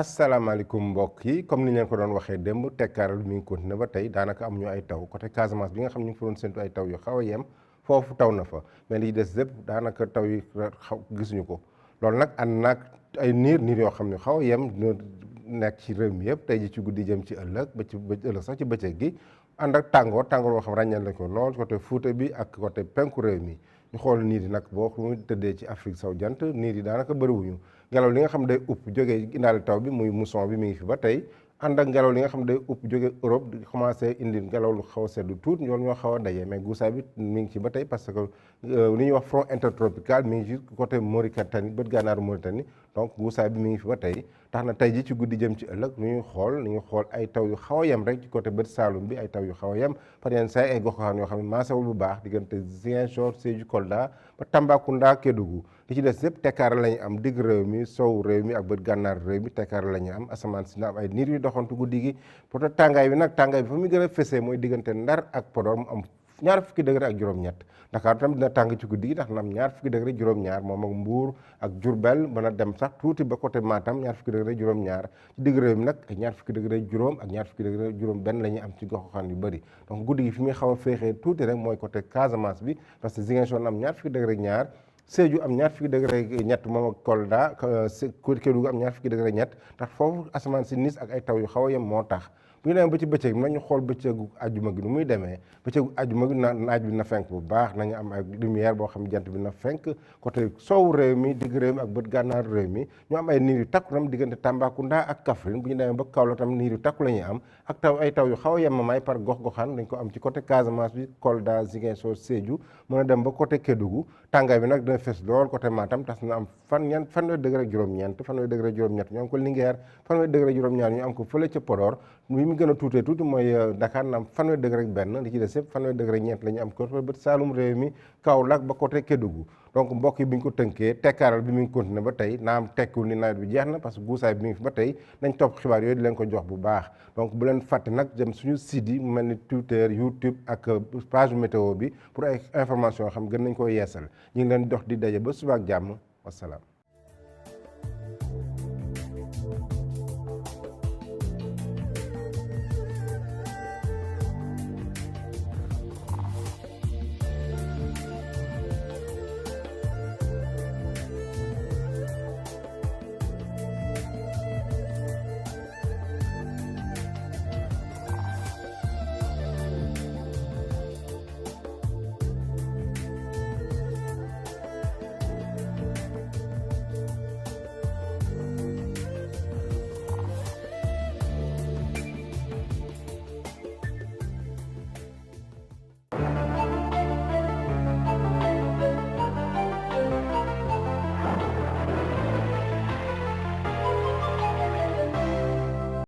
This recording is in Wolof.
asalaamaaleykum mbokk yi comme ni ñu leen ko doon waxee démb tekkaaral mi ngi continué ba tey daanaka amuñu ay taw côté Casamance bi nga xam ñu ngi fa doon séntu ay taw yu xaw a yem foofu taw na fa mais li des lépp daanaka taw yi gisuñu ko loolu nag ànd naag ay niir yoo xam ne xaw a yem nekk ci réew mi yëpp tey ji ci guddi jëm ci ëllëg ba ci ëllëg sax ci bëccëg gi ànd ak tàngoor boo xam ràññeel la ko lool côté Fuuta bi ak côté penku réew mi ñu xool niir yi nag boo mu tëddee ci Afrique sowu jant niir yi daanaka bëriwuñu ngelaw li nga xam day upp jógee indaale taw bi muy mousson bi mi ngi fi ba tey ànd ak ngelaw li nga xam day upp jóge Europe di commencé indi ngelaw lu xaw a seddu tuut ñoom ñoo xaw a daje mais guusaay bi mi ngi ci ba tey parce que li ñuy wax front intertropical mi ngi ci côté Mauritanie bët gànnaaru Mauritanie donc guusaay bi mi ngi fi ba tey tax na tey ji ci guddi jëm ci ëllëg lu ñuy xool ay taw yu xaw a yem rek ci côté bët Saalum bi ay taw yu xaw a yem par yenn saa ay gox-goxaan yoo xam ne maasawul bu baax diggante Ziguinchor Sédhiou Kolda ba Tambacounda Kédougou li ci des yëpp tekkaara la ñu am digg réew mi sow réew mi ak bët gànnaar réew mi tekkaara la ñu am asamaan si na am ay niir yu doxantu guddi gi pour tàngaay bi fa muy gën a fesee mooy diggante Ndar ak Podor mu am ñaar fukki degré ak juróom-ñett Dakar tam dina tàng ci guddi gi ndax na am ñaar fukki degré juróom-ñaar moom ak Mbuur ak Jurbel mën a dem sax tuuti ba côté Matam ñaar fukki degré juróom-ñaar ci digg réew mi nag ñaar fukki degré juróom ak ñaar fukki degré juróom benn la ñuy am ci gox-goxaan yu bëri donc guddi gi fi muy xaw a féexee tuuti rek mooy côté Casamance bi parce que Ziguinchor na am ñaar fukki degré ñaar Sédhiou am ñaar fukki degré ñett moom ak Kolda Kédougou am ñaar fukki degré ñett ndax foofu asamaan si nis ak ay taw yu xaw a yem moo tax bu ñu demee ba ci bëccëg bi nañu xool bëccëgu ajjuma gi nu muy demee bëccëgu ajjuma gi naaj bi na fenk bu baax nañu am ay lumière boo xam jant bi na fenk côté soowu réew mi digg réew mi ak bët gànnaar réew mi ñu am ay niir yu takku tam diggante Tambacounda ak Kaffrine bu ñu demee ba Kaolack tam niir yu takku la ñuy am ak ay taw yu xaw a yemamaay par gox-goxaan dañ ko am ci côté Casamance bi Kolda Ziguinchor Sédhiou mën a dem ba côté Kédougou tàngaay bi nag dina fes lool côté Matam tas na am fanweeri degré juróom-ñeent fanweeri degré juróom-ñett ñu am ko Linguère fanweeri degré juróom-ñaar ñu am ko fële ca Podor mi gën a tuutee tuuti mooy Dakar na am fanweeri degré ak benn li ci des yëpp fanweeri degré ñeent la ñu am côté bët Saalum réew mi Kaolack ba côté Kédougou donc mbokk yi bi ñu ko tënkee tekkaaral bi mi ngi continué ba tey naam tekkiwul ni nawet bi jeex na parce que guusaay bi mi ngi fi ba tey nañ topp xibaar yooyu di leen ko jox bu baax donc bu leen fàtte nag jëm suñu site yi mu mel ni Twitter YouTube ak page météo bi pour ay information yoo xam gën nañ ko yeesal ñu ngi leen dox di daje ba suba ak jàmm wasalaam